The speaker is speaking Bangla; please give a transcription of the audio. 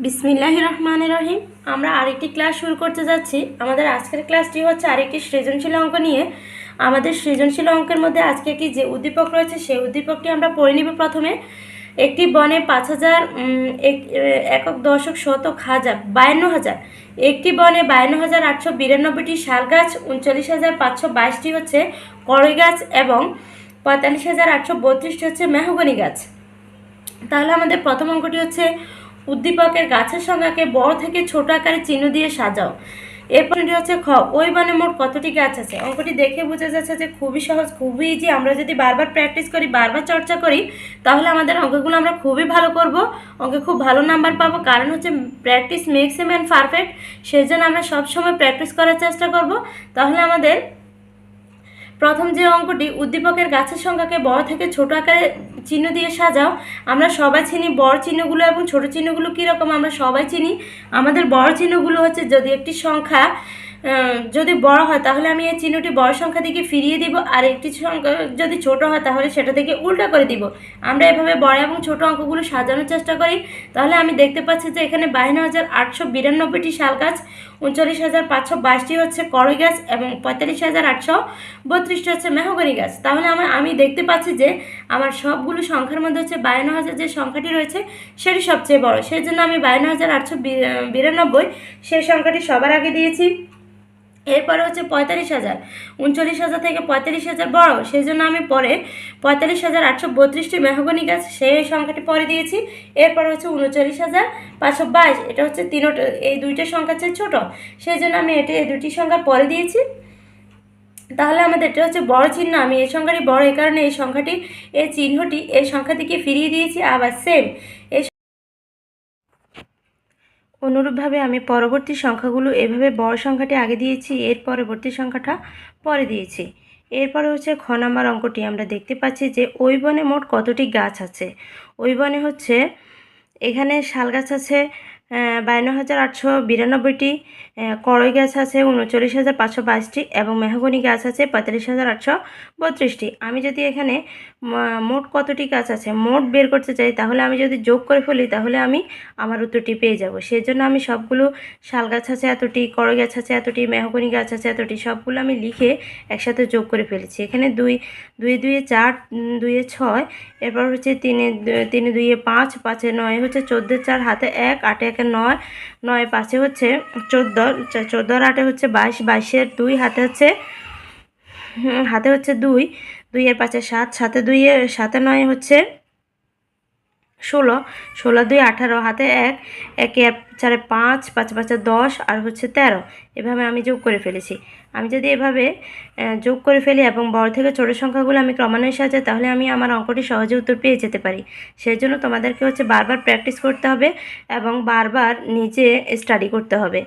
বিসমিল্লাহির রহমানির রহিম। আমরা আরেকটি ক্লাস শুরু করতে যাচ্ছি। আমাদের আজকের ক্লাসটি হচ্ছে আরেকটি সৃজনশীল অঙ্ক নিয়ে। আমাদের সৃজনশীল অঙ্কের মধ্যে আজকে কি যে উদ্দীপক রয়েছে সেই উদ্দীপকটি আমরা পড়ে নিব। প্রথমে একটি বনে 5,000 একক দশক শতক হাজার 52,000, একটি বনে 52,892টি শাল গাছ, 39,522টি হচ্ছে কড়ই গাছ এবং 45,832টি হচ্ছে মেহগনি গাছ। তাহলে আমাদের প্রথম অঙ্কটি হচ্ছে উদ্দীপকের গাছের সংখ্যাকে বড় থেকে ছোট আকারে চিহ্ন দিয়ে সাজাও। এরপরটি হচ্ছে খ, ওই বনে মোট কতটি গাছ আছে। অঙ্কটি দেখে বোঝা যাচ্ছে যে খুবই সহজ, খুবই ইজি। আমরা যদি বারবার প্র্যাকটিস করি, বারবার চর্চা করি, তাহলে আমাদের অঙ্কগুলো আমরা খুবই ভালো করব, অঙ্কে খুব ভালো নাম্বার পাবো। কারণ হচ্ছে practice makes a man perfect. সেই জন্য আমরা সবসময় প্র্যাকটিস করার চেষ্টা করব। তাহলে আমাদের প্রথম যে অঙ্কটি, উদ্দীপকের গাছের সংখ্যাকে বড় থেকে ছোট আকারে চিহ্ন দিয়ে সাজাও। আমরা সবাই চিনি বড় চিহ্নগুলো এবং ছোট চিহ্নগুলো কীরকম, আমরা সবাই চিনি। আমাদের বড় চিহ্নগুলো হচ্ছে যদি একটি সংখ্যা যদি বড় হয় তাহলে আমি এই চিহ্নটি বড় সংখ্যা দিকে ফিরিয়ে দিব, আর একটি সংখ্যা যদি ছোট হয় তাহলে সেটা থেকে উল্টা করে দিব। আমরা এভাবে বড় এবং ছোট অঙ্কগুলো সাজানোর চেষ্টা করি। তাহলে আমি দেখতে পাচ্ছি যে এখানে 52,892টি শাল গাছ, 39,522টি হচ্ছে কড়ই গাছ এবং 45,832টি হচ্ছে মেহগনি গাছ। তাহলে আমি দেখতে পাচ্ছি যে আমার সবগুলো সংখ্যার মধ্যে হচ্ছে 52,000 যে সংখ্যাটি রয়েছে সেটি সবচেয়ে বড়। সেই জন্য আমি 52,892 সেই সংখ্যাটি সবার আগে দিয়েছি। এরপরে হচ্ছে 45,000, 39,000 থেকে 45,000 বড়, সেই জন্য আমি পরে 45,832টি মেহগনি গাছ সেই সংখ্যাটি পরে দিয়েছি। এরপর হচ্ছে 39,522, এটা হচ্ছে এই দুইটা সংখ্যা চেয়ে ছোট, সেই জন্য আমি এই দুটি সংখ্যা পরে দিয়েছি। তাহলে আমাদের এটা হচ্ছে বড় চিহ্ন, আমি এই সংখ্যাটি বড়, এই কারণে এই সংখ্যাটি এই চিহ্নটি এই সংখ্যাটিকে ফিরিয়ে দিয়েছি। আবার সেম এই অনুরূপভাবে আমি পরবর্তী সংখ্যাগুলো এভাবে বড় সংখ্যাটি আগে দিয়েছি, এর পরবর্তী সংখ্যাটা পরে দিয়েছি। এরপরে হচ্ছে খ নাম্বার অঙ্কটি। আমরা দেখতে পাচ্ছি যে ওই বনে মোট কতটি গাছ আছে। ওই বনে হচ্ছে এখানে শাল গাছ আছে 52,892টি, কড়ই গাছ আছে 39,522টি এবং মেহগনি গাছ আছে 45,832টি। আমি যদি এখানে মোট কতটি গাছ আছে মোট বের করতে চাই, তাহলে আমি যদি যোগ করে ফেলি তাহলে আমি আমার উত্তরটি পেয়ে যাব। সেই জন্য আমি সবগুলো শাল গাছ আছে এতটি, কড়ই গাছ আছে এতটি, মেহগনি গাছ আছে এতটি, সবগুলো আমি লিখে একসাথে যোগ করে ফেলেছি। এখানে 2 2 4, 2 6, এরপর হচ্ছে 3 2 5, 5 9 হচ্ছে 14, 4 হাতে 1, 8 1 9, 9 5 হচ্ছে 14, 14 8 হচ্ছে 22, 22 2 হাতে হচ্ছে 2, 2 5 7, 7 2 7 9 হচ্ছে 16, 16 2 18 হাতে 1, 1 4 5, 5 5 10 আর হচ্ছে 13। এভাবে আমি যোগ করে ফেলেছি। আমি যদি এভাবে যোগ করে ফেলি এবং বড় থেকে ছোট সংখ্যাগুলো আমি ক্রমান্বয়ে সাজাই, তাহলে আমি আমার অঙ্কটি সহজে উত্তর পেয়ে যেতে পারি। সেই জন্য তোমাদেরকে হচ্ছে বারবার প্র্যাকটিস করতে হবে এবং বারবার নিজে স্টাডি করতে হবে।